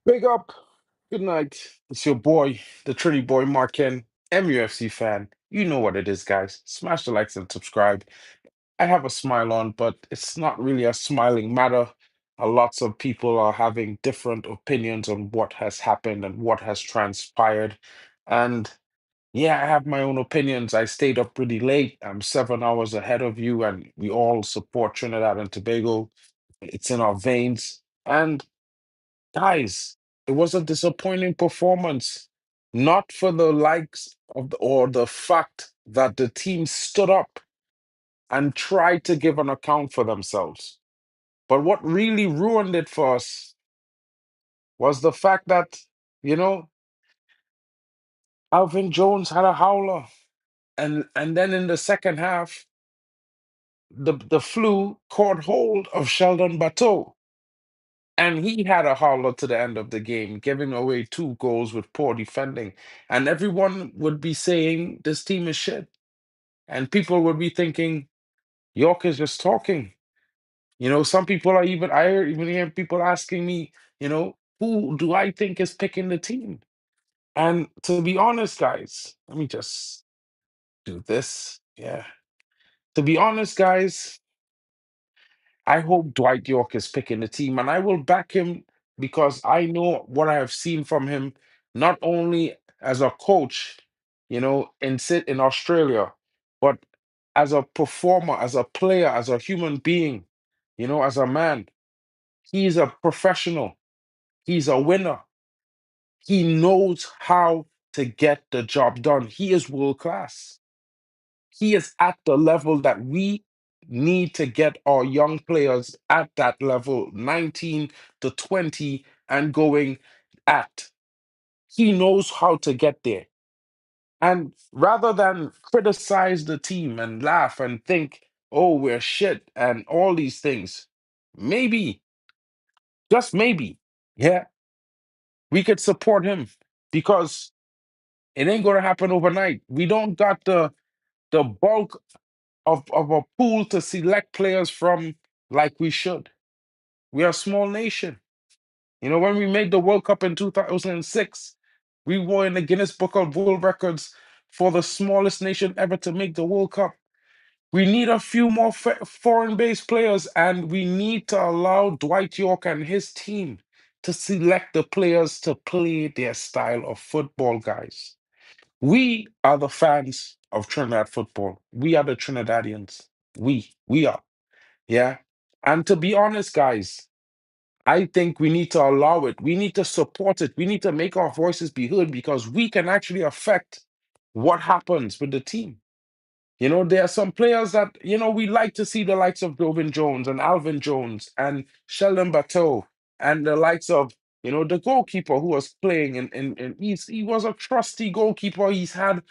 Big up. Good night. It's your boy, the Trinity boy, MarkN, MUFC fan. You know what it is, guys. Smash the likes and subscribe. I have a smile on, but it's not really a smiling matter. Lots of people are having different opinions on what has happened and what has transpired. And yeah, I have my own opinions. I stayed up pretty late. I'm 7 hours ahead of you, and we all support Trinidad and Tobago. It's in our veins. And guys, it was a disappointing performance, not for the likes of or the fact that the team stood up and tried to give an account for themselves. But what really ruined it for us was the fact that, you know, Alvin Jones had a howler. And then in the second half, the flu caught hold of Sheldon Bateau. And he had a howler to the end of the game, giving away 2 goals with poor defending. And everyone would be saying, this team is shit. And people would be thinking, York is just talking. Some people are even, even hear people asking me, who do I think is picking the team? And to be honest, guys, let me just do this. Yeah. To be honest, guys, I hope Dwight York is picking the team, and I will back him because I know what I have seen from him, not only as a coach, in Australia, but as a performer, as a player, as a human being, as a man. He's a professional. He's a winner. He knows how to get the job done. He is world class. He is at the level that we need to get our young players at that level, 19 to 20 and going at. He knows how to get there. And rather than criticize the team and laugh and think, oh, we're shit and all these things, maybe, just maybe, yeah, we could support him because it ain't gonna happen overnight. We don't got the bulk of a pool to select players from like we should. We are a small nation. When we made the World Cup in 2006, we were in the Guinness Book of World Records for the smallest nation ever to make the World Cup. We need a few more foreign-based players, and we need to allow Dwight York and his team to select the players to play their style of football, guys. We are the fans of Trinidad football. We are the Trinidadians. We are. Yeah. And to be honest, guys, I think we need to allow it. We need to support it. We need to make our voices be heard because we can actually affect what happens with the team. There are some players that, we like to see the likes of Jovin Jones and Alvin Jones and Sheldon Bateau and the likes of, the goalkeeper who was playing and he was a trusty goalkeeper. He's had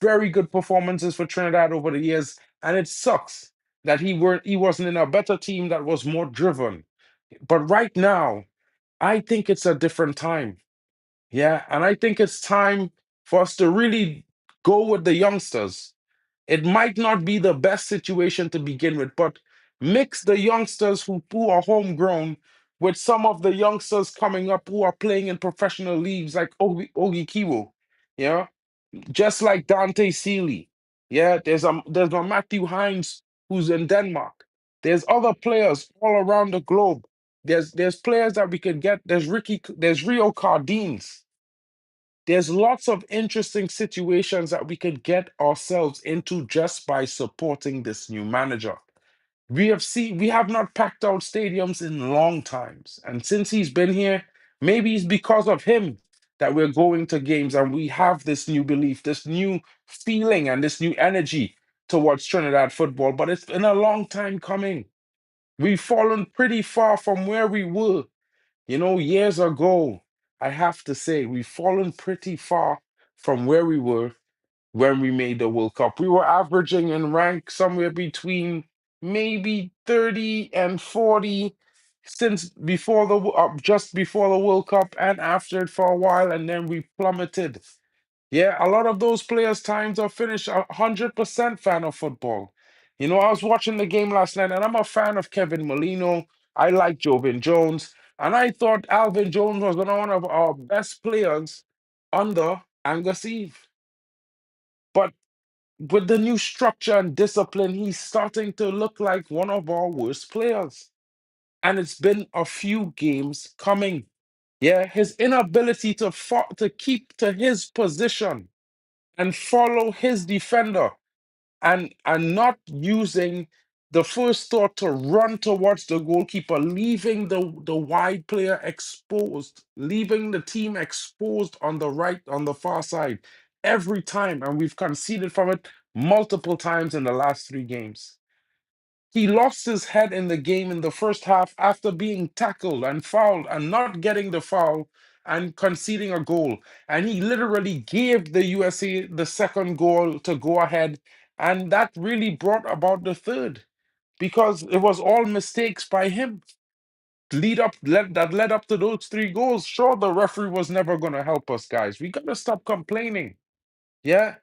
very good performances for Trinidad over the years, and it sucks that he wasn't in a better team that was more driven. But right now, I think it's a different time. Yeah, and I think it's time for us to really go with the youngsters. It might not be the best situation to begin with, but mix the youngsters who are homegrown with some of the youngsters coming up who are playing in professional leagues like Ogi Kiwo, yeah, just like Dante Seeley. Yeah, there's a Matthew Hines who's in Denmark. There's other players all around the globe. There's players that we could get. There's Rio Cardines. There's lots of interesting situations that we could get ourselves into just by supporting this new manager. We have not packed out stadiums in long times. And since he's been here, maybe it's because of him that we're going to games and we have this new belief, this new feeling, and this new energy towards Trinidad football. But it's been a long time coming. We've fallen pretty far from where we were years ago. I have to say, we've fallen pretty far from where we were when we made the World Cup. We were averaging in rank somewhere between maybe 30 and 40 since just before the World Cup and after it for a while, and then we plummeted. Yeah, a lot of those players' times are finished. 100% fan of football. I was watching the game last night, and I'm a fan of Kevin Molino. I like Jovin Jones. And I thought Alvin Jones was one of our best players under Angus Eve. But with the new structure and discipline, he's starting to look like one of our worst players. And it's been a few games coming. Yeah, his inability to keep to his position and follow his defender and not using the first thought to run towards the goalkeeper, leaving the wide player exposed, leaving the team exposed on the right, on the far side every time. And we've conceded from it multiple times in the last 3 games. He lost his head in the game in the first half after being tackled and fouled and not getting the foul and conceding a goal. And he literally gave the USA the second goal to go ahead. And that really brought about the third because it was all mistakes by him. That led up to those 3 goals. Sure, the referee was never going to help us, guys. We got to stop complaining. Yeah.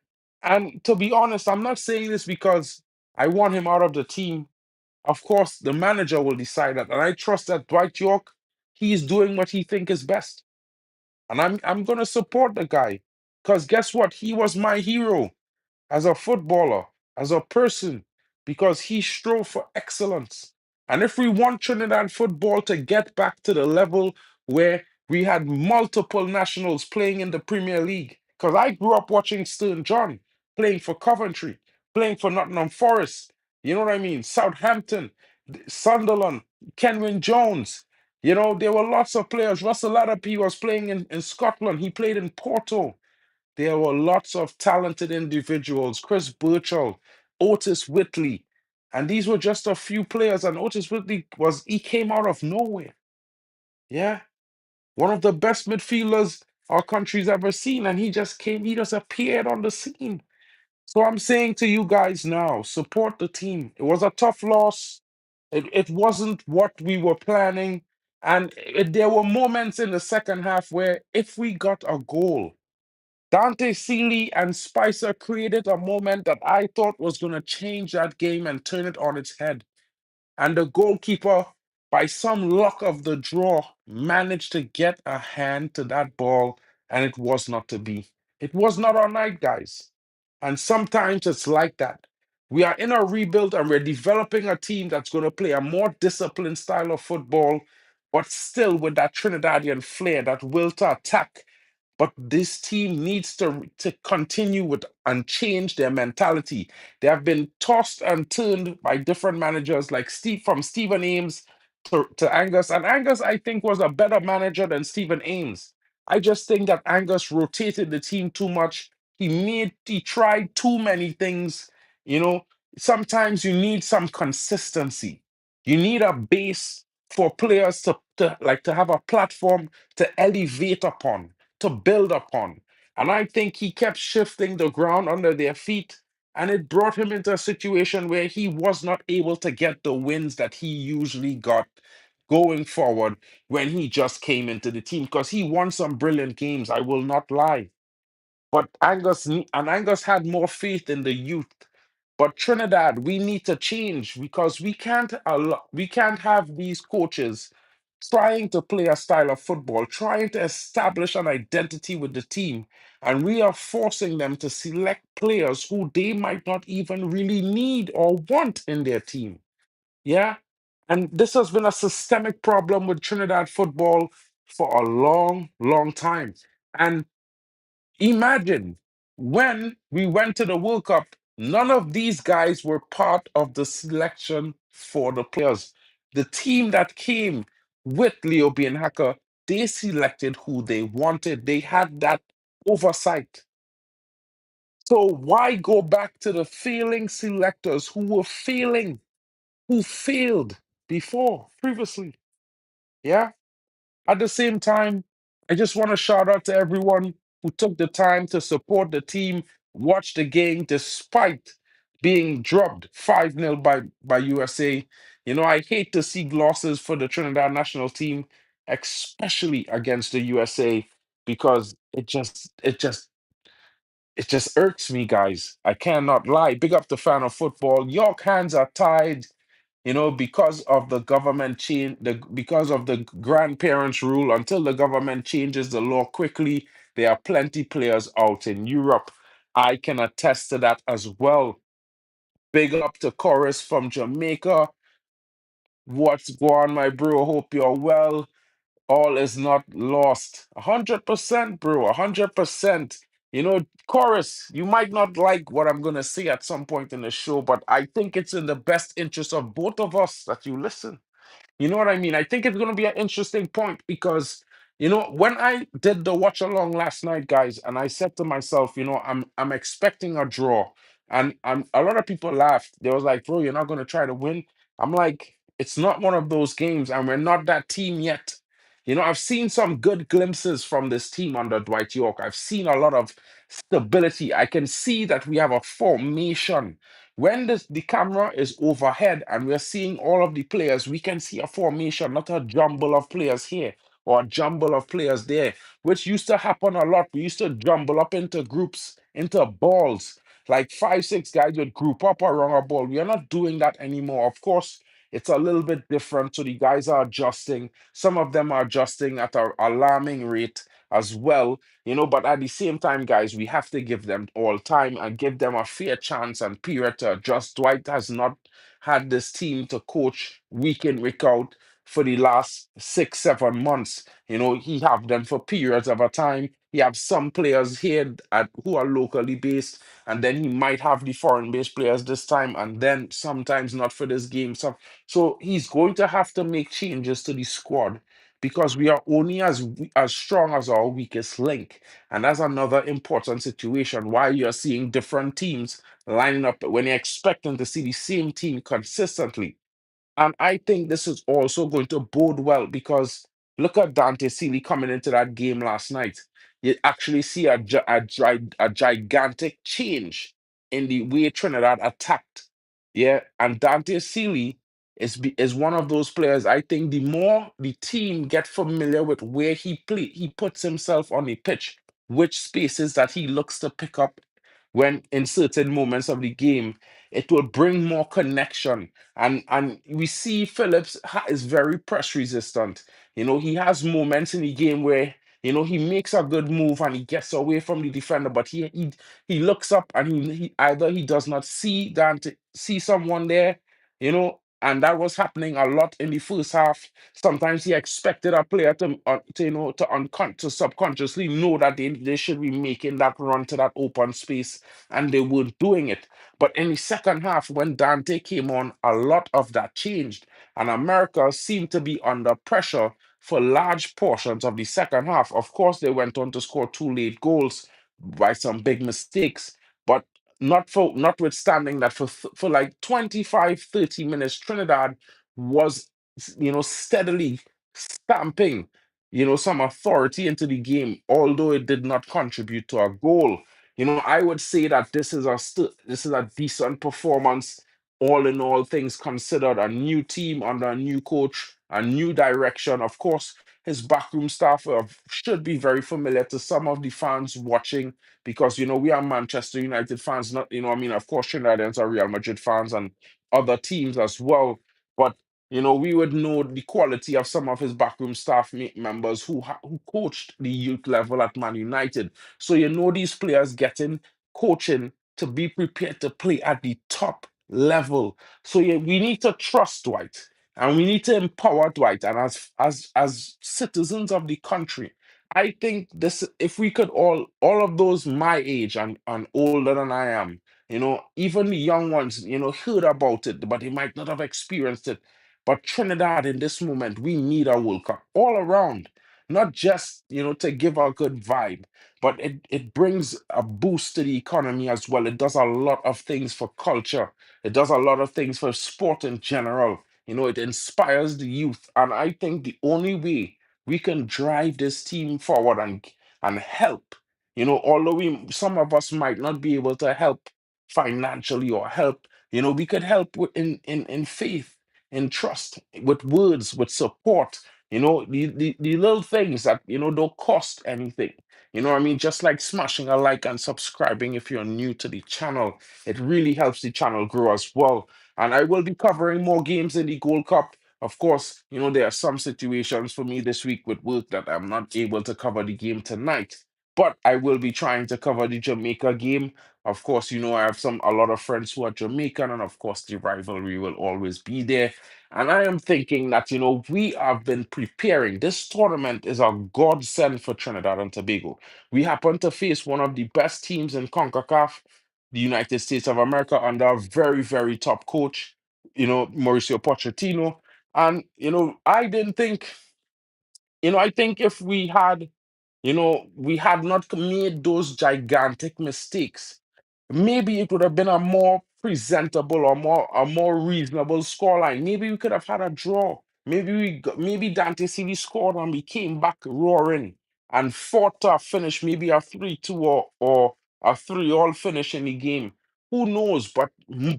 And to be honest, I'm not saying this because I want him out of the team. Of course, the manager will decide that, and I trust that Dwight York, he is doing what he think is best, and I'm gonna support the guy, because guess what? He was my hero as a footballer, as a person, because he strove for excellence. And if we want Trinidad football to get back to the level where we had multiple nationals playing in the Premier League, because I grew up watching Stern John playing for Coventry, playing for Nottingham Forest, you know what I mean? Southampton, Sunderland, Kenwyn Jones. You know, there were lots of players. Russell Latapy was playing in Scotland. He played in Porto. There were lots of talented individuals, Chris Burchell, Otis Whitley, and these were just a few players. And Otis Whitley he came out of nowhere. Yeah, one of the best midfielders our country's ever seen, and he just appeared on the scene. So I'm saying to you guys now, support the team. It was a tough loss. It wasn't what we were planning. And there were moments in the second half where if we got a goal, Dante Seeley and Spicer created a moment that I thought was going to change that game and turn it on its head. And the goalkeeper, by some luck of the draw, managed to get a hand to that ball, and it was not to be. It was not our night, guys. And sometimes it's like that. We are in a rebuild and we're developing a team that's going to play a more disciplined style of football, but still with that Trinidadian flair, that will to attack. But this team needs to continue with and change their mentality. They have been tossed and turned by different managers, like from Stephen Ames to Angus. And Angus, I think, was a better manager than Stephen Ames. I just think that Angus rotated the team too much. He tried too many things. You know, sometimes you need some consistency. You need a base for players to have a platform to elevate upon, to build upon. And I think he kept shifting the ground under their feet, and it brought him into a situation where he was not able to get the wins that he usually got going forward when he just came into the team, because he won some brilliant games, I will not lie. But Angus had more faith in the youth. But Trinidad, we need to change because we can't have these coaches trying to play a style of football, trying to establish an identity with the team, and we are forcing them to select players who they might not even really need or want in their team. Yeah. And this has been a systemic problem with Trinidad football for a long, long time. And imagine when we went to the World Cup, none of these guys were part of the selection for the players. The team that came with Leo Bienhacker, they selected who they wanted. They had that oversight. So why go back to the failing selectors who were failing, who failed previously? Yeah. At the same time, I just want to shout out to everyone who took the time to support the team, watch the game despite being dropped 5-0 by USA. You know, I hate to see losses for the Trinidad national team, especially against the USA, because it just irks me, guys. I cannot lie. Big up the fan of football. York hands are tied. because of the government change, because of the grandparents' rule, until the government changes the law quickly, there are plenty players out in Europe. I can attest to that as well. Big up to Chorus from Jamaica. What's going on, my bro? Hope you're well. All is not lost. 100%, bro. 100%. Chorus, you might not like what I'm going to say at some point in the show, but I think it's in the best interest of both of us that you listen. You know what I mean? I think it's going to be an interesting point because, when I did the watch along last night, guys, and I said to myself, I'm expecting a draw, and a lot of people laughed. They was like, "Bro, you're not going to try to win." I'm like, it's not one of those games, and we're not that team yet. I've seen some good glimpses from this team under Dwight York. I've seen a lot of stability. I can see that we have a formation when the camera is overhead and we're seeing all of the players, we can see a formation, not a jumble of players here or a jumble of players there, which used to happen a lot. We used to jumble up into groups, into balls, like 5, 6 guys would group up around a ball. We are not doing that anymore. Of course, it's a little bit different. So the guys are adjusting. Some of them are adjusting at an alarming rate as well. But at the same time, guys, we have to give them all time and give them a fair chance and period to adjust. Dwight has not had this team to coach week in, week out for the last 6, 7 months. He have them for periods of a time. He have some players here who are locally based, and then he might have the foreign-based players this time, and then sometimes not for this game. So he's going to have to make changes to the squad because we are only as strong as our weakest link. And that's another important situation why you're seeing different teams lining up when you're expecting to see the same team consistently. And I think this is also going to bode well because look at Dante Sealy coming into that game last night. You actually see a gigantic change in the way Trinidad attacked. Yeah, and Dante Sealy is one of those players. I think the more the team get familiar with where he puts himself on the pitch, which spaces that he looks to pick up when in certain moments of the game, it will bring more connection and we see Phillips is very press resistant. He has moments in the game where he makes a good move and he gets away from the defender, but he looks up and he either he does not see see someone there, and that was happening a lot in the first half. Sometimes he expected a player to subconsciously know that they should be making that run to that open space, and they weren't doing it. But in the second half, when Dante came on, a lot of that changed. And America seemed to be under pressure for large portions of the second half. Of course, they went on to score 2 late goals by some big mistakes, but notwithstanding that for like 25, 30 minutes, Trinidad was, steadily stamping, some authority into the game, although it did not contribute to a goal. I would say that this is a decent performance, all in all things considered. A new team under a new coach, a new direction. Of course, his backroom staff should be very familiar to some of the fans watching because we are Manchester United fans. Not of course, Trinidadians are Real Madrid fans and other teams as well. But we would know the quality of some of his backroom staff members who coached the youth level at Man United. So these players getting coaching to be prepared to play at the top level. So yeah, we need to trust Dwight and we need to empower Dwight. And as citizens of the country, I think this if we could all of those my age and older than I am, even the young ones, heard about it, but they might not have experienced it. But Trinidad in this moment, we need a World Cup all around, not just to give a good vibe, but it brings a boost to the economy as well. It does a lot of things for culture. It does a lot of things for sport in general. It inspires the youth, and I think the only way we can drive this team forward and help. Although some of us might not be able to help financially or help, we could help in faith, in trust, with words, with support. The little things that don't cost anything. What I mean? Just like smashing a like and subscribing if you're new to the channel. It really helps the channel grow as well. And I will be covering more games in the Gold Cup. Of course, there are some situations for me this week with work that I'm not able to cover the game tonight. But I will be trying to cover the Jamaica game. Of course, I have a lot of friends who are Jamaican, and of course, the rivalry will always be there. And I am thinking that, we have been preparing. This tournament is a godsend for Trinidad and Tobago. We happen to face one of the best teams in CONCACAF, the United States of America, under a very, very top coach, Mauricio Pochettino. And, I didn't think, I think if we had not made those gigantic mistakes, maybe it would have been a more presentable or more reasonable scoreline. Maybe we could have had a draw. Maybe Dante Sealy scored and we came back roaring and fought to a finish, maybe a 3-2 or a 3-all finish in the game. Who knows? But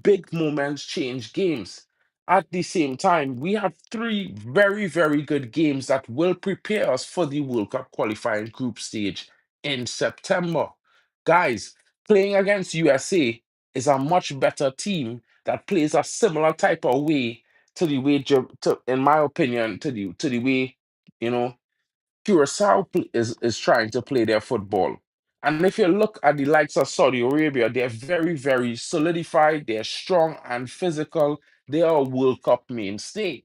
big moments change games. At the same time, we have three very, very good games that will prepare us for the World Cup qualifying group stage in September. Guys, playing against USA is a much better team that plays a similar type of way to the way, in my opinion, to the way, you know, Curacao is trying to play their football. And if you look at the likes of Saudi Arabia, they're very, very solidified, they're strong and physical, they are a World Cup mainstay.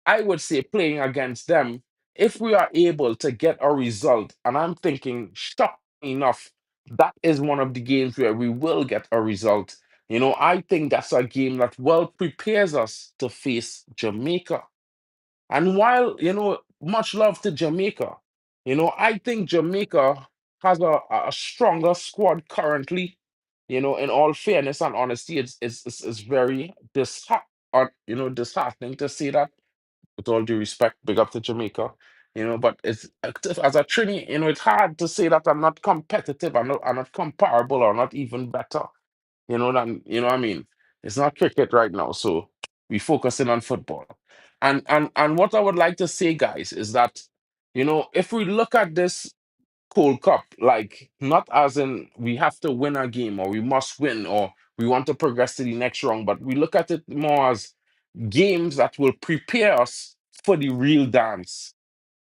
I would say playing against them, if we are able to get a result, and I'm thinking, shockingly enough, that is one of the games where we will get a result. I think that's a game that well prepares us to face Jamaica. And while, much love to Jamaica, I think Jamaica has a stronger squad currently. In all fairness and honesty, it's very disheartening to say that, with all due respect, big up to Jamaica. But it's as a Trini, it's hard to say that I'm not competitive, I'm not comparable or not even better. What I mean? It's not cricket right now, so we focusing on football. And what I would like to say, guys, is that, if we look at this Gold Cup, like not as in we have to win a game or we must win or we want to progress to the next round, but we look at it more as games that will prepare us for the real dance,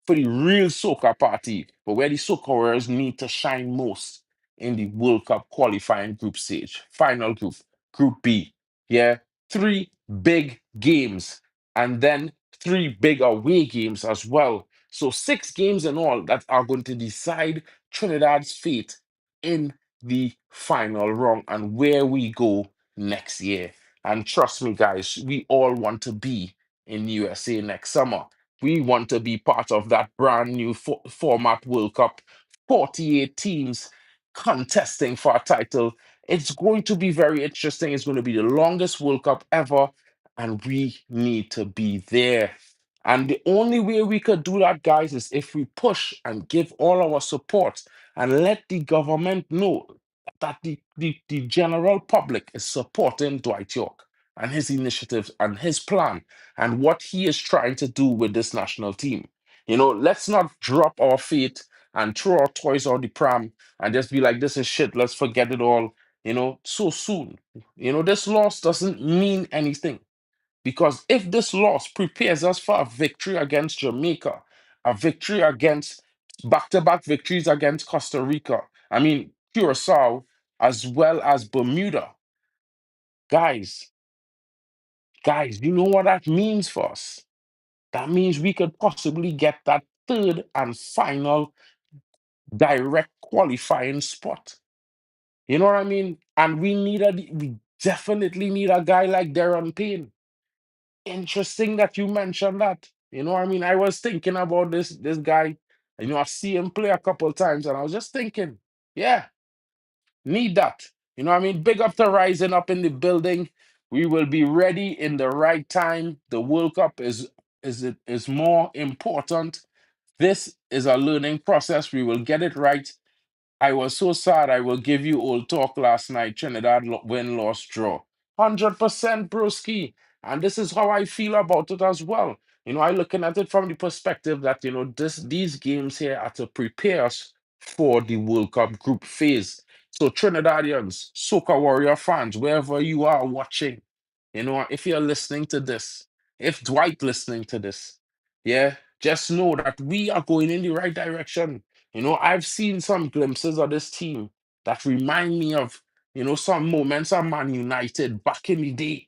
for the real soca party, but where the Soca Warriors need to shine most in the World Cup qualifying group stage, final group, Group B. Yeah, three big games, and then three big away games as well. So 6 games in all that are going to decide Trinidad's fate in the final round and where we go next year. And trust me, guys, we all want to be in USA next summer. We want to be part of that brand new format World Cup. 48 teams contesting for a title. It's going to be very interesting. It's going to be the longest World Cup ever, and we need to be there. And the only way we could do that, guys, is if we push and give all our support and let the government know that the general public is supporting Dwight York and his initiatives and his plan and what he is trying to do with this national team. Let's not drop our feet and throw our toys out the pram and just be like, this is shit, let's forget it all, so soon. This loss doesn't mean anything because if this loss prepares us for a victory against Jamaica, a victory against back to back victories against Costa Rica, I mean, Curacao, as well as Bermuda, guys, you know what that means for us? That means we could possibly get that third and final direct qualifying spot. You know what I mean? And we definitely need a guy like Darren Payne. Interesting that you mentioned that. You know what I mean? I was thinking about this guy. I see him play a couple times, and I was just thinking, yeah, need that. You know what I mean? Big up to rising up in the building. We will be ready in the right time. The World Cup is more important. This is a learning process. We will get it right. I was so sad. I will give you old talk last night. Trinidad win, loss, draw. 100% broski. And this is how I feel about it as well. I looking at it from the perspective that, these games here are to prepare us for the World Cup group phase. So Trinidadians, Soca Warrior fans, wherever you are watching, if you're listening to this, if Dwight listening to this, yeah, just know that we are going in the right direction. I've seen some glimpses of this team that remind me of, some moments of Man United back in the day.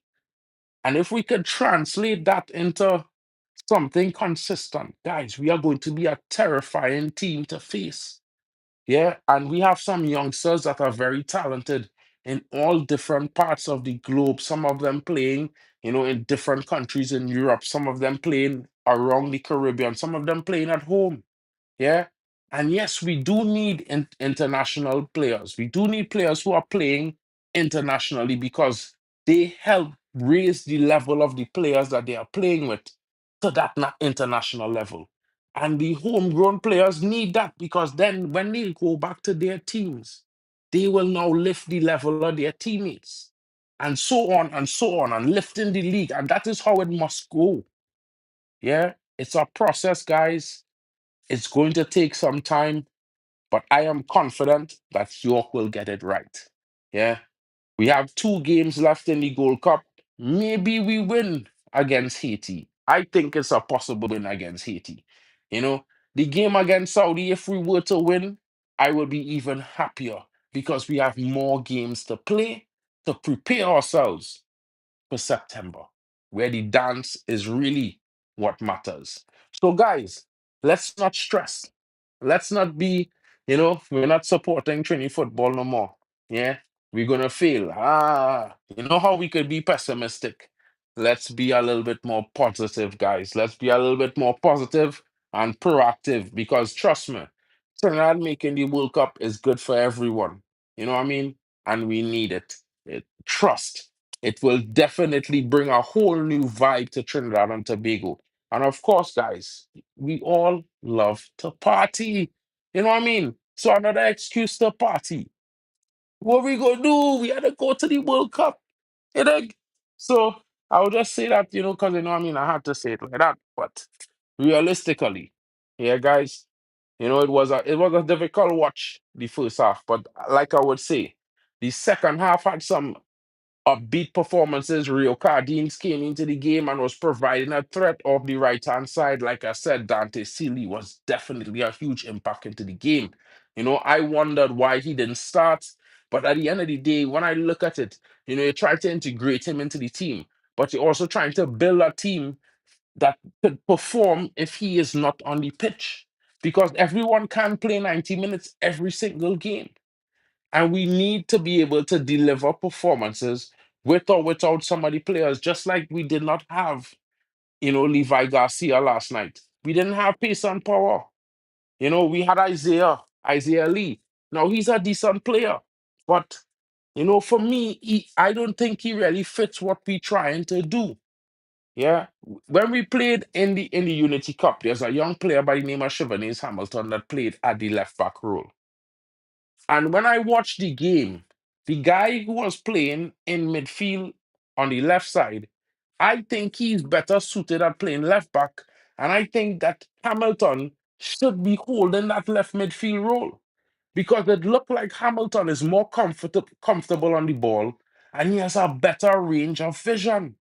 And if we could translate that into something consistent, guys, we are going to be a terrifying team to face. Yeah, and we have some youngsters that are very talented in all different parts of the globe. Some of them playing, in different countries in Europe, some of them playing around the Caribbean, some of them playing at home. Yeah. And yes, we do need international players. We do need players who are playing internationally because they help raise the level of the players that they are playing with to that international level. And the homegrown players need that because then when they go back to their teams, they will now lift the level of their teammates and so on and so on and lifting the league. And that is how it must go. Yeah. It's a process, guys. It's going to take some time, but I am confident that York will get it right. Yeah. We have 2 games left in the Gold Cup. Maybe we win against Haiti. I think it's a possible win against Haiti. You know, the game against Saudi, if we were to win, I will be even happier because we have more games to play to prepare ourselves for September, where the dance is really what matters. So, guys, let's not stress. Let's not be, we're not supporting Trini football no more. Yeah, we're gonna fail. You know how we could be pessimistic. Let's be a little bit more positive, guys. Let's be a little bit more positive and proactive because trust me, Trinidad making the World Cup is good for everyone. You know what I mean? And we need it. Trust. It will definitely bring a whole new vibe to Trinidad and Tobago. And of course, guys, we all love to party. You know what I mean? So another excuse to party. What we gonna do? We had to go to the World Cup. You know? So I'll just say that, because you know what I mean, I had to say it like that. But realistically, yeah, guys, it was a difficult watch the first half. But like I would say, the second half had some upbeat performances. Rio Cardines came into the game and was providing a threat off the right hand side. Like I said, Dante Sealy was definitely a huge impact into the game. I wondered why he didn't start. But at the end of the day, when I look at it, you're trying to integrate him into the team, but you're also trying to build a team that could perform if he is not on the pitch. Because everyone can play 90 minutes every single game. And we need to be able to deliver performances with or without some of the players, just like we did not have, Levi Garcia last night. We didn't have pace and power. We had Isaiah Lee. Now he's a decent player, but for me, I don't think he really fits what we're trying to do. Yeah, when we played in the Unity Cup, there's a young player by the name of Chivernez Hamilton that played at the left back role. And when I watched the game, the guy who was playing in midfield on the left side, I think he's better suited at playing left back. And I think that Hamilton should be holding that left midfield role because it looked like Hamilton is more comfortable on the ball and he has a better range of vision.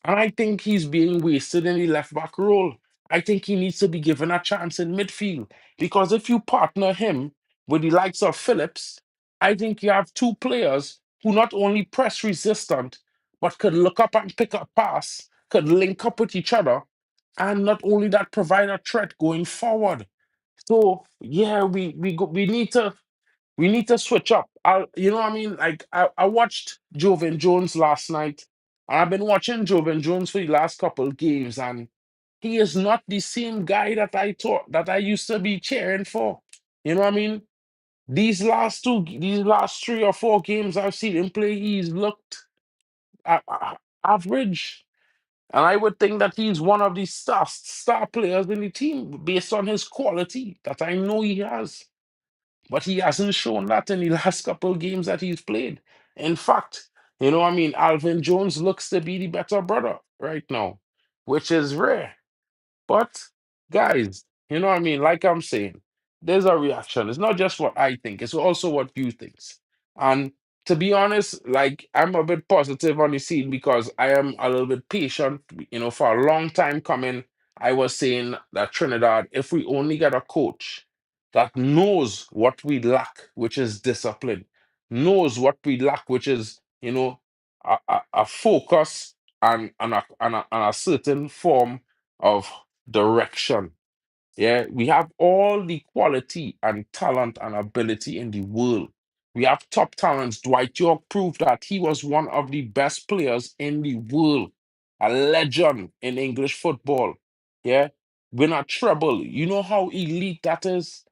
And I think he's being wasted in the left back role. I think he needs to be given a chance in midfield because if you partner him with the likes of Phillips, I think you have 2 players who not only press resistant, but could look up and pick up pass, could link up with each other, and not only that, provide a threat going forward. So yeah, we need to switch up. You know what I mean? Like I watched Joven Jones last night, and I've been watching Joven Jones for the last couple games, and he is not the same guy that I used to be cheering for. You know what I mean? These last 3 or 4 games I've seen him play, he's looked average. And I would think that he's one of the star players in the team based on his quality that I know he has. But he hasn't shown that in the last couple of games that he's played. In fact, Alvin Jones looks to be the better brother right now, which is rare. But guys, like I'm saying, there's a reaction. It's not just what I think, it's also what you think. And to be honest, like I'm a bit positive on the scene because I am a little bit patient. For a long time coming, I was saying that Trinidad, if we only get a coach that knows what we lack, which is discipline, knows what we lack, which is, a focus and a certain form of direction. Yeah, we have all the quality and talent and ability in the world. We have top talents. Dwight York proved that he was one of the best players in the world, a legend in English football. Yeah, win a treble. You know how elite that is.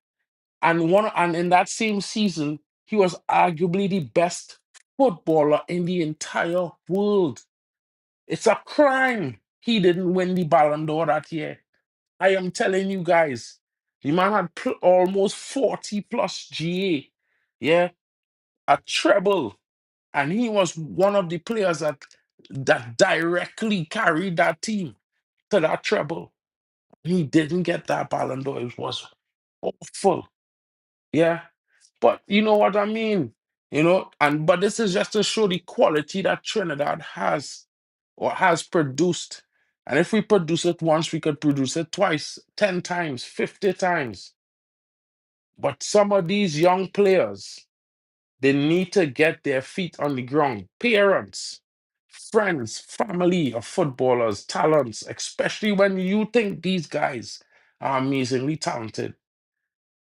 And in that same season, he was arguably the best footballer in the entire world. It's a crime he didn't win the Ballon d'Or that year. I am telling you guys, the man had almost 40 plus GA. Yeah, a treble. And he was one of the players that directly carried that team to that treble. He didn't get that Ballon d'Or. It was awful. Yeah. But you know what I mean? But this is just to show the quality that Trinidad has or has produced. And if we produce it once, we could produce it twice, 10 times, 50 times. But some of these young players, they need to get their feet on the ground. Parents, friends, family of footballers, talents, especially when you think these guys are amazingly talented.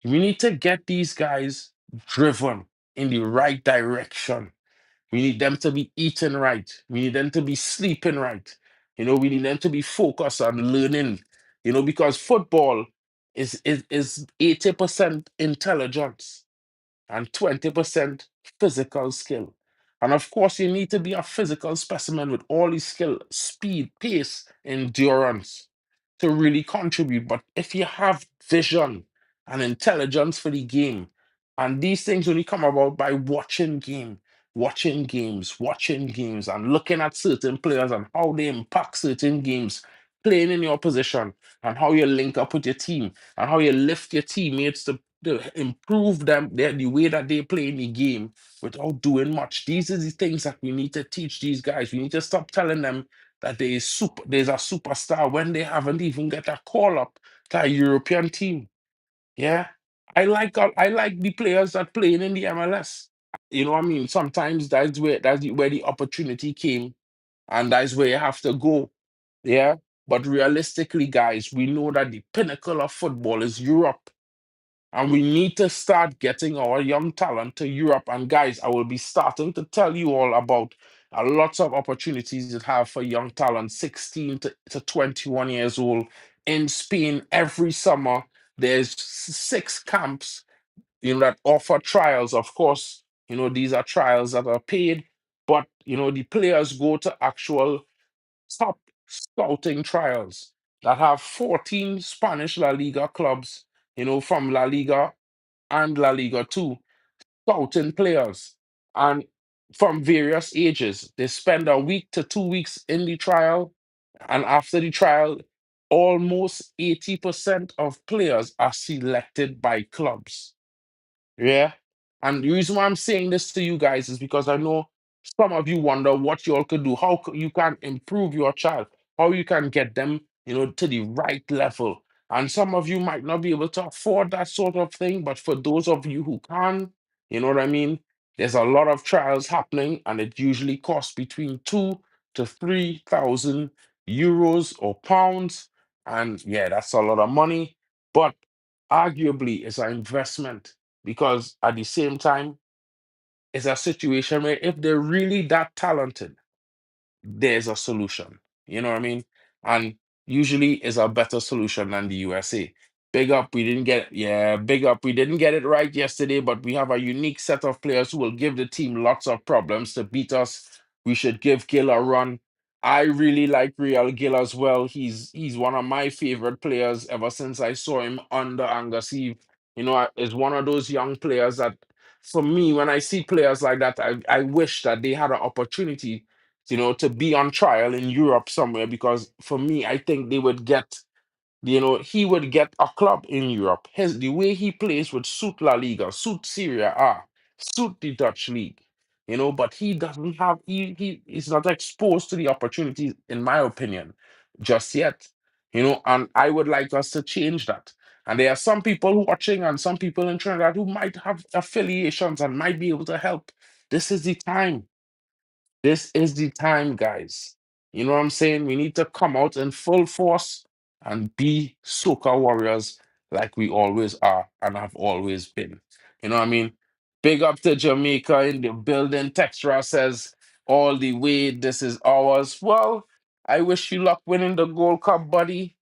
We need to get these guys driven in the right direction. We need them to be eating right. We need them to be sleeping right. We need them to be focused on learning, because football is 80% intelligence and 20% physical skill. And of course, you need to be a physical specimen with all the skill, speed, pace, endurance to really contribute. But if you have vision and intelligence for the game, and these things only come about by watching games, and looking at certain players and how they impact certain games, playing in your position, and how you link up with your team, and how you lift your teammates to improve the way that they play in the game without doing much. These are the things that we need to teach these guys. We need to stop telling them that there's a superstar when they haven't even get a call up to a European team. Yeah. I like the players that playing in the MLS. You know what I mean? Sometimes where the opportunity came, and that's where you have to go. Yeah. But realistically, guys, we know that the pinnacle of football is Europe. And we need to start getting our young talent to Europe. And guys, I will be starting to tell you all about a lots of opportunities that have for young talent, 16 to 21 years old in Spain every summer. There's six camps, that offer trials. Of course, these are trials that are paid, but the players go to actual top scouting trials that have 14 Spanish La Liga clubs, from La Liga and La Liga 2, scouting players and from various ages. They spend a week to 2 weeks in the trial, and after the trial, almost 80% of players are selected by clubs. Yeah. And the reason why I'm saying this to you guys is because I know some of you wonder what you all could do, how you can improve your child, how you can get them, to the right level. And some of you might not be able to afford that sort of thing, but for those of you who can, you know what I mean? There's a lot of trials happening, and it usually costs between 2 to 3,000 euros or pounds. And yeah, that's a lot of money. But arguably, it's an investment because at the same time, it's a situation where if they're really that talented, there's a solution. You know what I mean? And usually is a better solution than the USA. Big up, we didn't get big up. We didn't get it right yesterday, but we have a unique set of players who will give the team lots of problems to beat us. We should give Gill a run. I really like Real Gill as well. He's one of my favorite players ever since I saw him under Angus Eve. Is one of those young players that, for me, when I see players like that, I wish that they had an opportunity to be on trial in Europe somewhere, because for me, I think they would get, he would get a club in Europe. The way he plays would suit La Liga, suit Serie A, suit the Dutch league. but he doesn't have he's not exposed to the opportunities, in my opinion, just yet. And I would like us to change that. And there are some people watching and some people in Trinidad who might have affiliations and might be able to help. This is the time. This is the time, guys. You know what I'm saying? We need to come out in full force and be Soca Warriors like we always are and have always been. You know what I mean? Big up to Jamaica in the building. Textra says, all the way, this is ours. Well, I wish you luck winning the Gold Cup, buddy.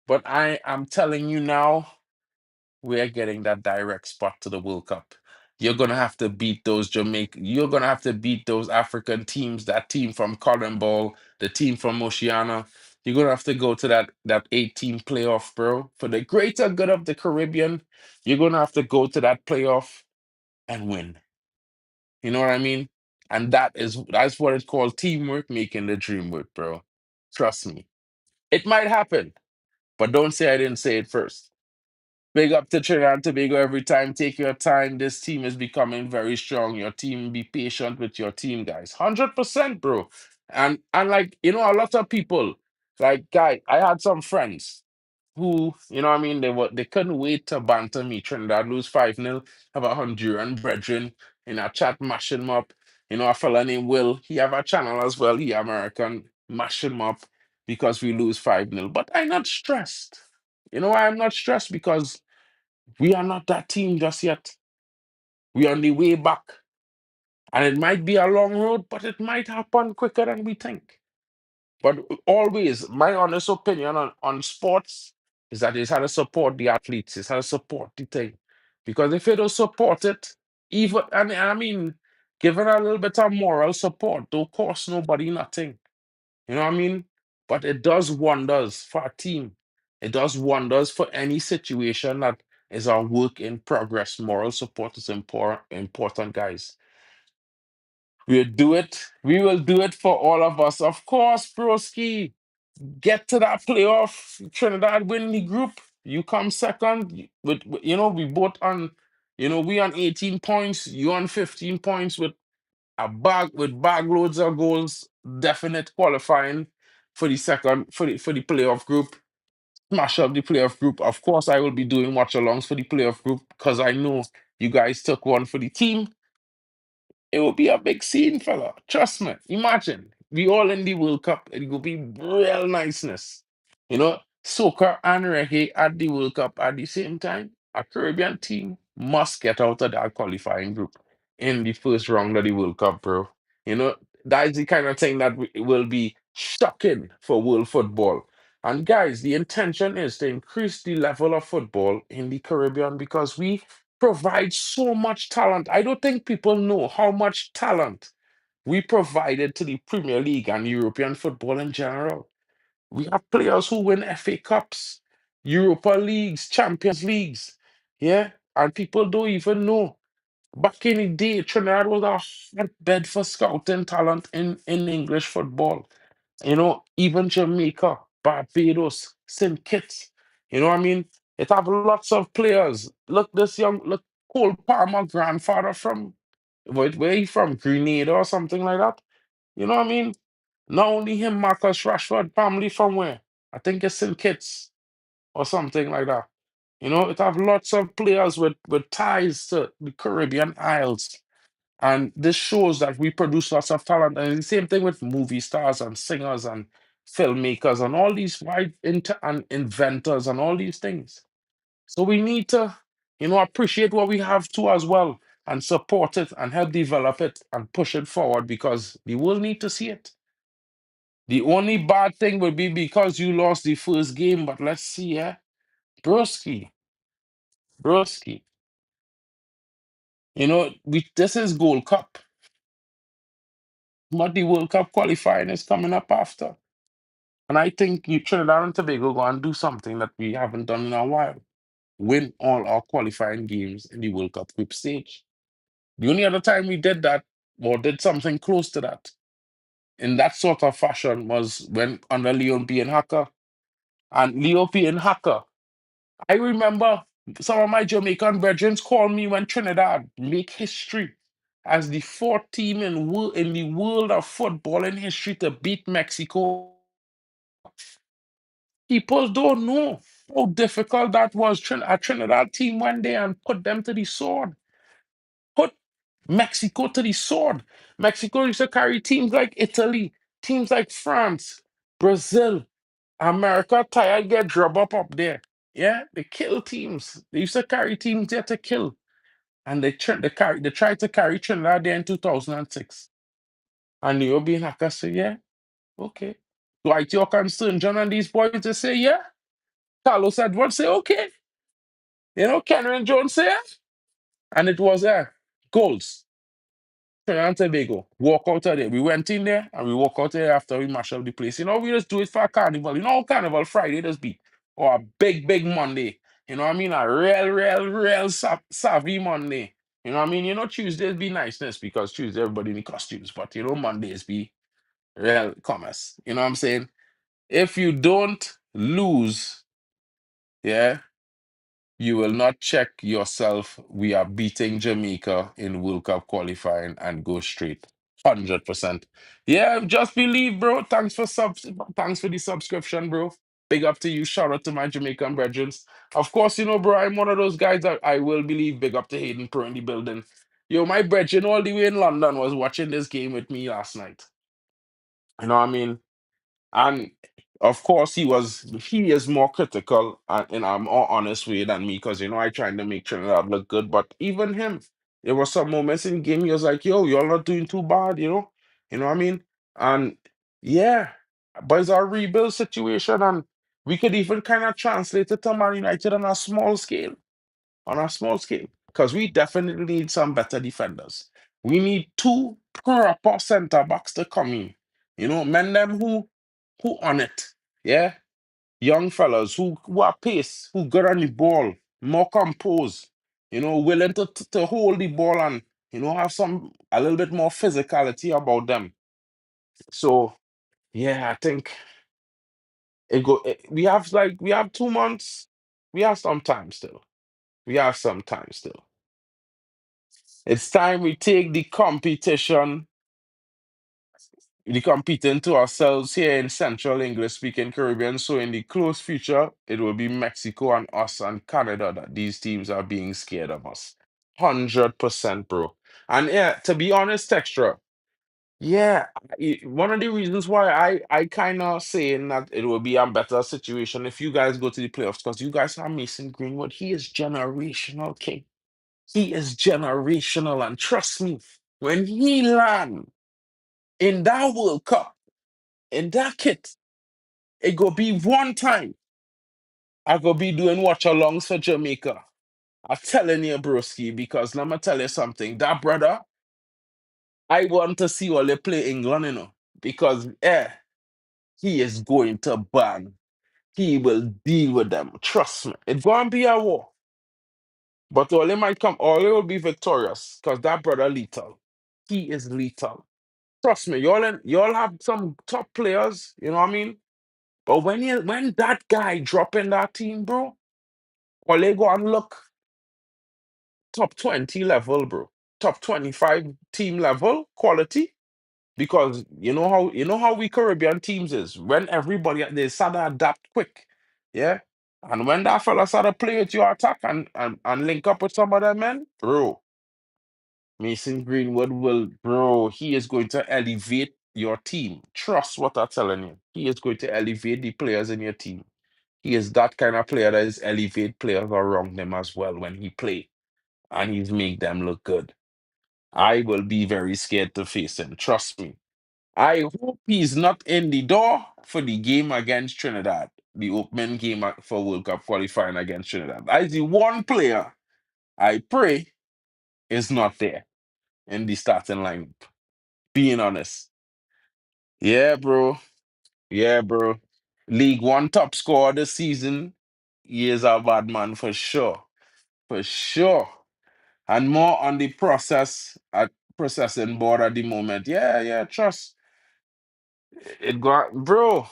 But I am telling you now, we're getting that direct spot to the World Cup. You're gonna have to beat those Jamaica. You're gonna have to beat those African teams. That team from Cotton Ball, the team from Oceania. You're gonna have to go to that 18 playoff, bro. For the greater good of the Caribbean, you're gonna have to go to that playoff and win. You know what I mean? And that's what it's called teamwork making the dream work, bro. Trust me. It might happen, but don't say I didn't say it first. Big up to Trinidad and Tobago every time. Take your time. This team is becoming very strong. Your team, be patient with your team, guys. 100%, bro. And like, a lot of people, like, guy, I had some friends who, what I mean, they couldn't wait to banter me. Trinidad lose 5-0, have a Honduran brethren in a chat, mash him up. A fella named Will, he have a channel as well. He American, mash him up because we lose 5-0. But I'm not stressed. You know why I'm not stressed? Because we are not that team just yet. We are on the way back. And it might be a long road, but it might happen quicker than we think. But always, my honest opinion on sports is that it's how to support the athletes, it's how to support the thing. Because if you don't support it, even, and I mean, giving a little bit of moral support don't cost nobody nothing. You know what I mean? But it does wonders for a team. It does wonders for any situation that is a work in progress. Moral support is important, guys. We'll do it. We will do it for all of us. Of course, broski. Get to that playoff. Trinidad win the group. You come second. We both on, we on 18 points. You on 15 points with bag loads of goals, definite qualifying for the second for the playoff group. Smash up the playoff group. Of course, I will be doing watchalongs for the playoff group because I know you guys took one for the team. It will be a big scene, fella. Trust me. Imagine we all in the World Cup. It will be real niceness. Soccer and reggae at the World Cup at the same time. A Caribbean team must get out of that qualifying group in the first round of the World Cup, bro. That is the kind of thing that will be shocking for world football. And guys, the intention is to increase the level of football in the Caribbean because we provide so much talent. I don't think people know how much talent we provided to the Premier League and European football in general. We have players who win FA Cups, Europa Leagues, Champions Leagues. Yeah. And people don't even know. Back in the day, Trinidad was a hotbed for scouting talent in English football. Even Jamaica, Barbados, St. Kitts. You know what I mean? It have lots of players. Look, Cole Palmer, grandfather from, where he from? Grenada or something like that. You know what I mean? Not only him, Marcus Rashford, family from where? I think it's St. Kitts or something like that. It have lots of players with ties to the Caribbean Isles. And this shows that we produce lots of talent. And the same thing with movie stars and singers and filmmakers and all these and inventors and all these things. So we need to, appreciate what we have too as well and support it and help develop it and push it forward because the world need to see it. The only bad thing would be because you lost the first game, but let's see, yeah. Broski, Broski. This is Gold Cup, but the World Cup qualifying is coming up after. And I think Trinidad and Tobago going to do something that we haven't done in a while. Win all our qualifying games in the World Cup group stage. The only other time we did that, or did something close to that, in that sort of fashion was when under Leon P. and Hacker. And Leo P. and Hacker, I remember some of my Jamaican brethren called me when Trinidad make history. as the fourth team in the world of football in history to beat Mexico. People don't know how difficult that was. A Trinidad team went there and put them to the sword. Put Mexico to the sword. Mexico used to carry teams like Italy, teams like France, Brazil, America, tired get drop up there. Yeah, they kill teams. They used to carry teams there to kill. And they tried to carry Trinidad there in 2006. And the Obi Haka say, yeah, okay. Dwight York and Stern John and these boys to say, yeah. Carlos Edwards say, okay. You know, Cameron Jones say, yeah. And it was goals. Trinidad and Tobago. Walk out of there. We went in there and we walk out there after we mash up the place. You know, we just do it for a carnival. You know, Carnival Friday just be. Or a big Monday. You know what I mean? A real savvy Monday. You know what I mean? You know, Tuesdays be niceness because Tuesday everybody in the costumes. But you know, Mondays be real commerce. You know what I'm saying? If you don't lose, yeah, you will not check yourself. We are beating Jamaica in World Cup qualifying and go straight. 100%. Yeah, just believe, bro. Thanks for the subscription, bro. Big up to you. Shout out to my Jamaican brethren. Of course, you know, bro, I'm one of those guys that I will believe. Big up to Hayden Pro in the building. Yo, my brethren all the way in London was watching this game with me last night. You know what I mean? And of course, he is more critical and in a more honest way than me because you know I trying to make Trinidad look good. But even him, there were some moments in the game he was like, "Yo, you're not doing too bad," you know what I mean? And yeah, but it's a rebuild situation, and we could even kind of translate it to Man United on a small scale, because we definitely need some better defenders. We need two proper centre backs to come in. You know, men them who on it. Yeah. Young fellas who are pace, who good on the ball, more composed, you know, willing to hold the ball and you know have a little bit more physicality about them. So yeah, I think we have 2 months. We have some time still. We have some time still. It's time we take the competing to ourselves here in Central English speaking Caribbean. So in the close future, it will be Mexico and us and Canada that these teams are being scared of us. 100%, bro. And yeah, to be honest, Textra, yeah, one of the reasons why I kind of saying that it will be a better situation if you guys go to the playoffs because you guys have Mason Greenwood. He is generational, king. He is generational, and trust me, when he land in that World Cup, in that kit, it go be one time I go be doing watchalongs for Jamaica. I'm telling you, broski, because let me tell you something. That brother, I want to see all they play England, you know, because he is going to ban. He will deal with them. Trust me. It's going to be a war. But all they will be victorious because that brother lethal. He is lethal. Trust me, y'all have some top players, you know what I mean? But when that guy drop in that team, bro, all they go and look top 20 level, bro. Top 25 team level quality. Because you know how we Caribbean teams is. When everybody they start to adapt quick. Yeah. And when that fella start to play with your attack and link up with some of them men, bro, Mason Greenwood he is going to elevate your team. Trust what I'm telling you. He is going to elevate the players in your team. He is that kind of player that is elevate players around him as well when he play. And he's make them look good. I will be very scared to face him. Trust me. I hope he's not in the door for the game against Trinidad, the opening game for World Cup qualifying against Trinidad. That is the one player I pray is not there in the starting lineup. Being honest. Yeah, bro. Yeah, bro. League One top scorer this season. He is a bad man for sure. For sure. And more on the processing board at the moment. Yeah, trust. It got bro.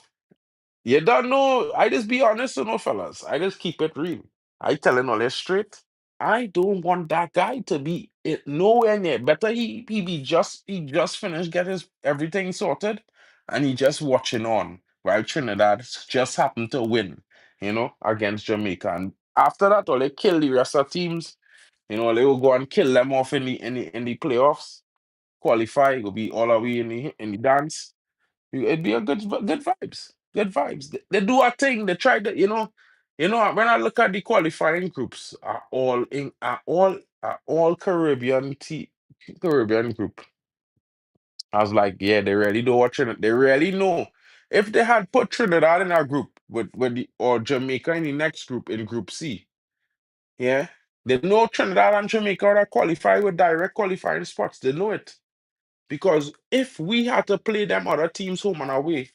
You don't know. I just be honest, fellas. I just keep it real. I telling all this straight. I don't want that guy to be nowhere near. Better he just finished get his everything sorted, and he just watching on while Trinidad just happened to win, against Jamaica. And after that, all they kill the rest of teams. They will go and kill them off in the playoffs, qualify. It will be all the way in the dance. It'd be a good vibes. Good vibes. They do a thing. They try to, when I look at the qualifying groups, are all Caribbean group. I was like, yeah, they really know what Trinidad. They really know. If they had put Trinidad in our group or Jamaica in the next group in Group C, yeah, they know Trinidad and Jamaica are qualify with direct qualifying spots. They know it because if we had to play them other teams home and away,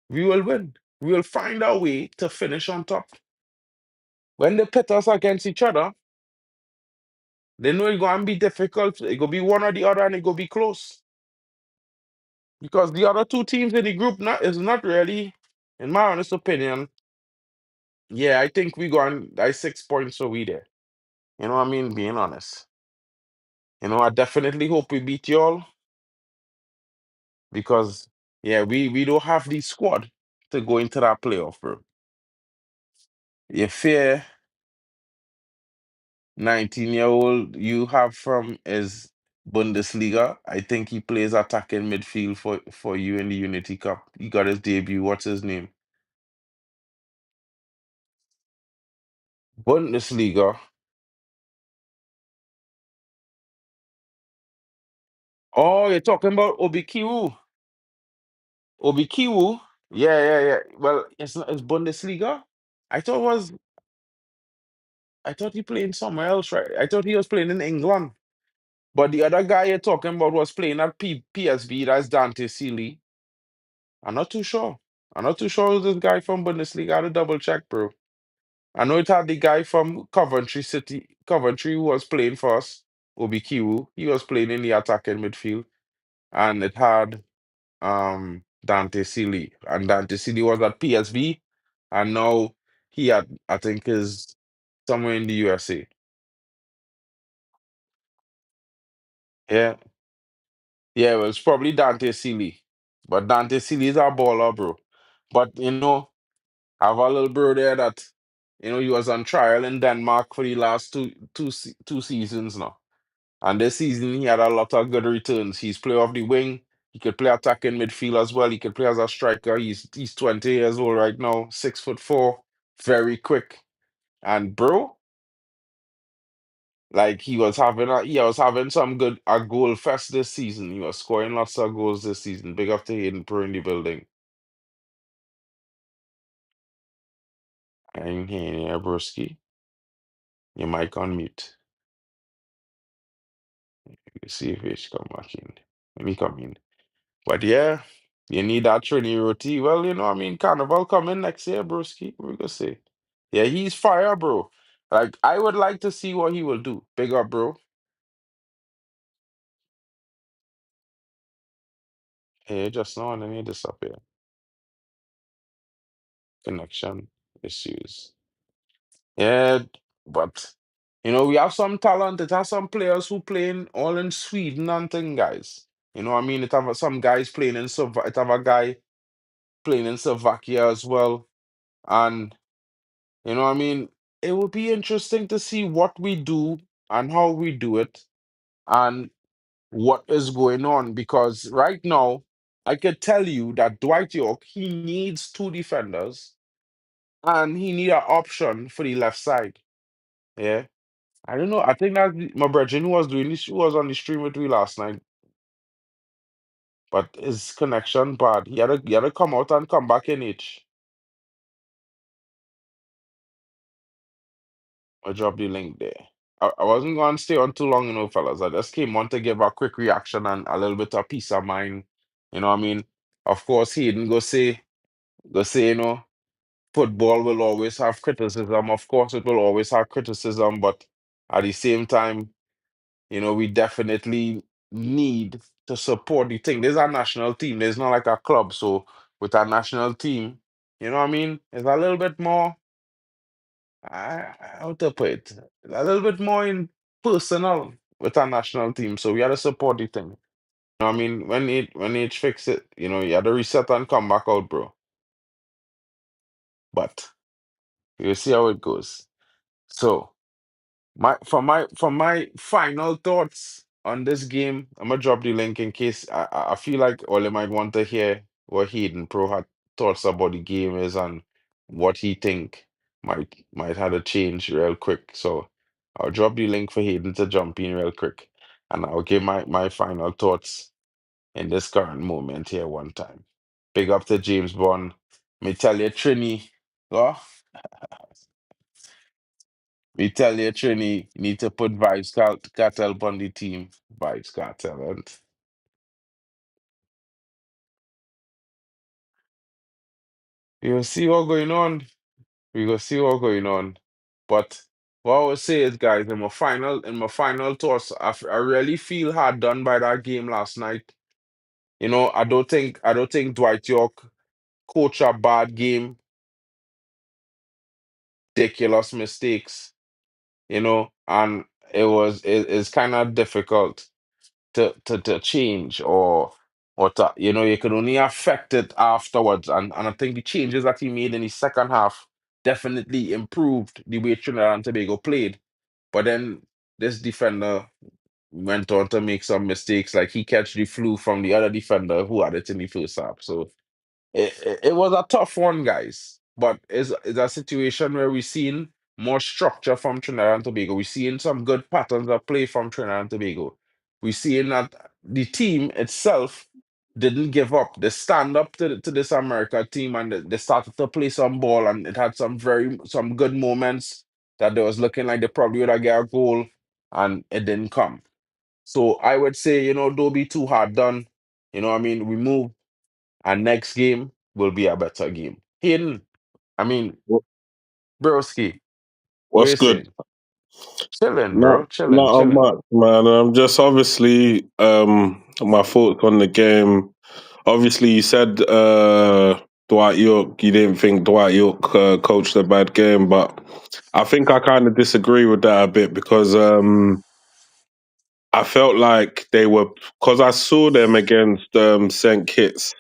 we will win. We will find a way to finish on top. When they pit us against each other, they know it's going to be difficult. It going to be one or the other, and it going to be close. Because the other two teams in the group is not really, in my honest opinion, yeah, I think we going by 6 points, so we there. You know what I mean? Being honest. I definitely hope we beat y'all because, yeah, we don't have the squad to go into that playoff, bro. You fear 19-year-old you have from is Bundesliga. I think he plays attacking midfield for you in the Unity Cup. He got his debut. What's his name? Bundesliga. Oh, you're talking about Obikiwu. Obikiwu? Yeah, yeah, yeah. Well, it's Bundesliga. I thought it was I thought he played somewhere else, right? I thought he was playing in England. But the other guy you're talking about was playing at PSV. That's Dante Sealy. I'm not too sure. I'm not too sure who's this guy from Bundesliga. I gotta double check, bro. I know it had the guy from Coventry City, Coventry, who was playing for us, Obi Kiwu. He was playing in the attacking midfield. And it had Dante Sealy. And Dante Sealy was at PSV. And now I think, is somewhere in the USA. Yeah. Yeah, it was probably Dante Sealy. But Dante Sealy is a baller, bro. But, I have a little bro there that, he was on trial in Denmark for the last two seasons now. And this season, he had a lot of good returns. He's play off the wing. He could play attacking midfield as well. He could play as a striker. He's 20 years old right now, 6'4", very quick. And bro, like he was having some good a goal fest this season. He was scoring lots of goals this season. Big up to Hayden Pro in the building. I'm here, broski. Your mic on mute. You see if it's come back in. Let me come in. But yeah, you need that Trini roti. Well, Carnival coming next year, broski. What we gonna say? Yeah, he's fire, bro. Like, I would like to see what he will do. Big up, bro. Hey, just now, let me disappear. Connection issues. Yeah, but we have some talent. It has some players who playing all in Sweden and thing, guys. It have some guys playing in it have a guy playing in Slovakia as well. And it would be interesting to see what we do and how we do it and what is going on because right now I could tell you that Dwight York, he needs two defenders and he need an option for the left side. Yeah. I don't know. I think that my brother who was doing this, who was on the stream with me last night, but his connection bad. He had to come out and come back in H. I dropped the link there. I wasn't going to stay on too long, fellas. I just came on to give a quick reaction and a little bit of peace of mind. You know what I mean? Of course, he didn't go say, football will always have criticism. Of course, it will always have criticism, but at the same time, we definitely need to support the thing. There's a national team. There's not like a club. So with a national team, you know what I mean? It's a little bit more. how to put it, a little bit more in personal with our national team. So we had to support the thing. You know what I mean? When it fix it, you had to reset and come back out, bro. But we'll see how it goes. So my final thoughts on this game, I'm gonna drop the link in case I feel like Ole might want to hear what Hayden Pro had thoughts about the game is and what he think might have to change real quick. So I'll drop the link for Hayden to jump in real quick, and I'll give my final thoughts in this current moment here one time. Big up to James Bond. Me tell you, Trini. Oh, me tell you, Trini, you need to put Cartel on the team. Vibes Cartel. And you'll see what going on. We will see what going on. But what I would say is, guys, in my final thoughts, I really feel hard done by that game last night. I don't think Dwight York coached a bad game, ridiculous mistakes, and it's kind of difficult to change or you can only affect it afterwards. And I think the changes that he made in the second half definitely improved the way Trinidad and Tobago played. But then this defender went on to make some mistakes, like he catch the flu from the other defender who had it in the first half. So it was a tough one, guys. But it's a situation where we've seen more structure from Trinidad and Tobago. We're seeing some good patterns of play from Trinidad and Tobago. We're seeing that the team itself didn't give up. They stand up to this America team, and they started to play some ball, and it had some good moments that they was looking like they probably would have got a goal, and it didn't come. So I would say, don't be too hard done. You know what I mean? We move, and next game will be a better game. Hayden, I mean, Wha- broski, what What's you good? saying? Chilling, Not bro. Chilling, not chilling. much, man. Just obviously my thoughts on the game. Obviously, you said Dwight York. You didn't think Dwight York coached a bad game, but I think I kind of disagree with that a bit because I felt like they were because I saw them against Saint Kitts,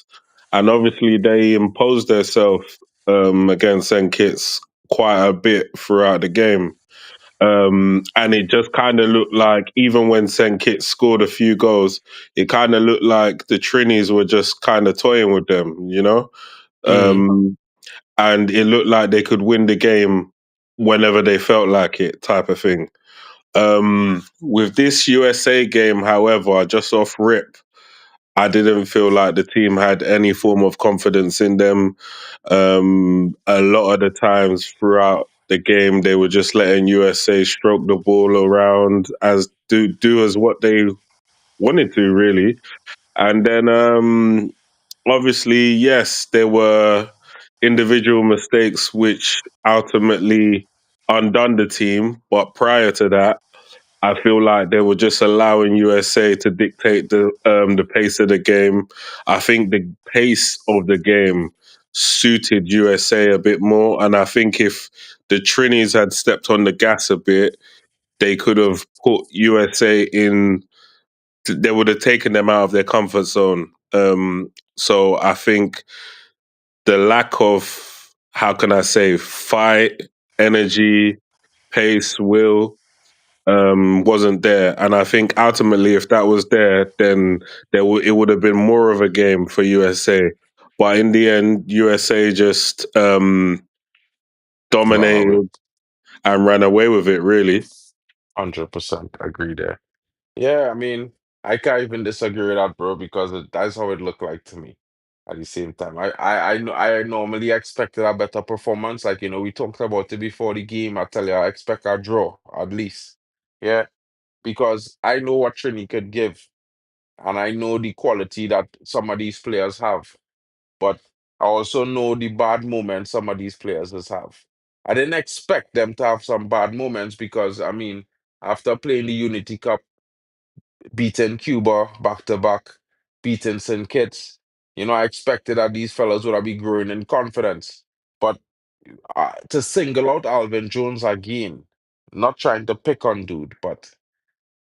and obviously they imposed themselves against Saint Kitts quite a bit throughout the game. And it just kind of looked like even when St. Kitts scored a few goals, it kind of looked like the Trinis were just kind of toying with them. Mm-hmm. Um, and it looked like they could win the game whenever they felt like it, type of thing. With this USA game, however, just off rip, I didn't feel like the team had any form of confidence in them. A lot of the times throughout the game, they were just letting USA stroke the ball around as do as what they wanted to, really. And then, obviously, yes, there were individual mistakes which ultimately undone the team. But prior to that, I feel like they were just allowing USA to dictate the pace of the game. I think the pace of the game suited USA a bit more, and I think if the Trinis had stepped on the gas a bit, they could have put USA in. They would have taken them out of their comfort zone. So I think the lack of, how can I say, fight, energy, pace, will wasn't there. And I think ultimately, if that was there, then it would have been more of a game for USA. But in the end, USA just Run away. dominated and ran away with it. Really, 100% agree there. Yeah, I mean, I can't even disagree with that, bro, because that's how it looked like to me. At the same time, I normally expected a better performance. Like, we talked about it before the game. I tell you, I expect a draw at least. Yeah, because I know what Trini could give, and I know the quality that some of these players have. But I also know the bad moments some of these players has have. I didn't expect them to have some bad moments because, I mean, after playing the Unity Cup, beating Cuba back to back, beating St. Kitts, I expected that these fellas would have been growing in confidence. But to single out Alvin Jones again. Not trying to pick on dude, but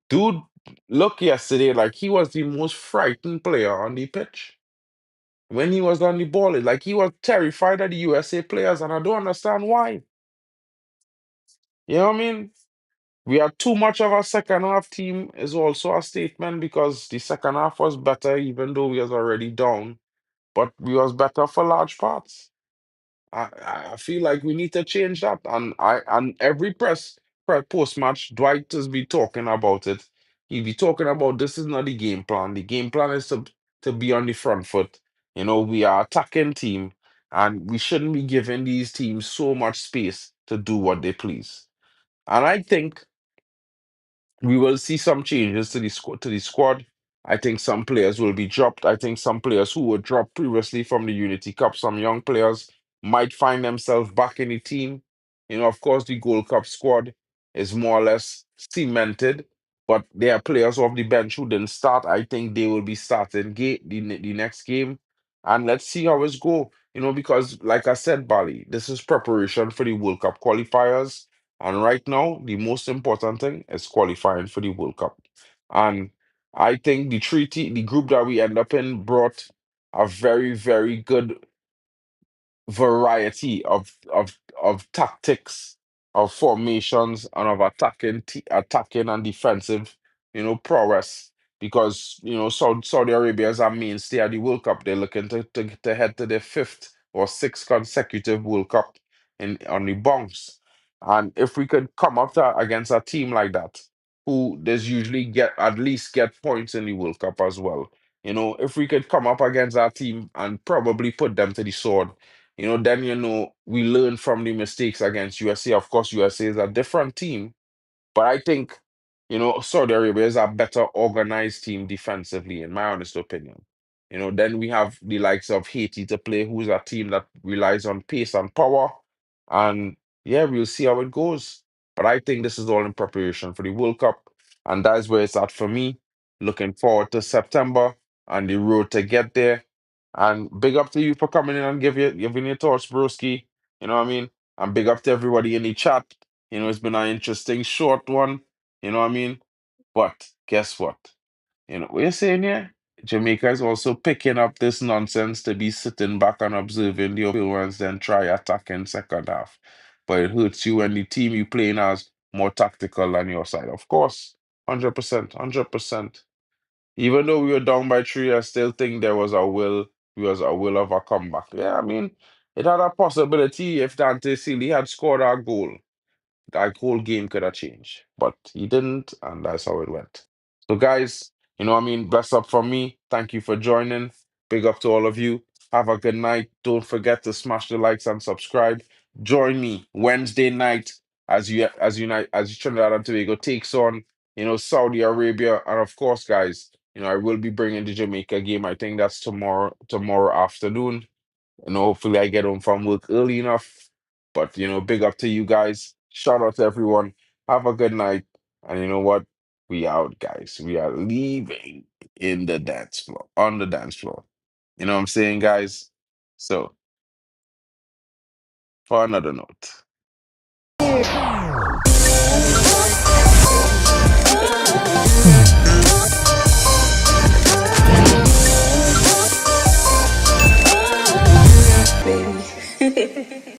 dude, look yesterday like he was the most frightened player on the pitch when he was on the ball. Like he was terrified of the USA players, and I don't understand why. You know what I mean? We had too much of our second half team is also a statement because the second half was better, even though we was already down, but we was better for large parts. I feel like we need to change that. And every press post match, Dwight has be talking about it. He be talking about this is not the game plan. The game plan is to be on the front foot. You know, we are attacking team, and we shouldn't be giving these teams so much space to do what they please. And I think we will see some changes to the squad. I think some players will be dropped. I think some players who were dropped previously from the Unity Cup, some young players might find themselves back in the team. You know, of course, the Gold Cup squad is more or less cemented, but there are players off the bench who didn't start. I think they will be starting the next game, and let's see how it's go. You know, because like I said, Bali, this is preparation for the World Cup qualifiers. And right now, the most important thing is qualifying for the World Cup. And I think the group that we end up in brought a very, very good variety of tactics, of formations, and of attacking and defensive, prowess. Because Saudi Arabia is our mainstay at the World Cup. They're looking to head to their fifth or sixth consecutive World Cup in on the bounce. And if we could come up against a team like that, who does usually at least get points in the World Cup as well. If we could come up against our team and probably put them to the sword, then we learn from the mistakes against USA. Of course, USA is a different team, but I think, Saudi Arabia is a better organized team defensively, in my honest opinion. Then we have the likes of Haiti to play, who's a team that relies on pace and power. And yeah, we'll see how it goes. But I think this is all in preparation for the World Cup. And that's where it's at for me. Looking forward to September and the road to get there. And big up to you for coming in and giving your thoughts, broski. You know what I mean? And big up to everybody in the chat. It's been an interesting short one. You know what I mean? But guess what? What you're saying here? Jamaica is also picking up this nonsense to be sitting back and observing the ones, then try attacking second half. But it hurts you when the team you playing as more tactical than your side. Of course, 100%, 100%. Even though we were down by three, I still think there was a will of a comeback. Yeah, I mean, it had a possibility if Dante Sealy had scored a goal. That whole game could have changed, but he didn't, and that's how it went. So, guys, what I mean? Bless up from me. Thank you for joining. Big up to all of you. Have a good night. Don't forget to smash the likes and subscribe. Join me Wednesday night as Trinidad and Tobago takes on Saudi Arabia, and of course, guys, I will be bringing the Jamaica game. I think that's tomorrow afternoon. Hopefully I get home from work early enough. But big up to you guys. Shout out to everyone. Have a good night. And you know what? We out, guys. We are leaving in the dance floor, on the dance floor. You know what I'm saying, guys? So, for another note.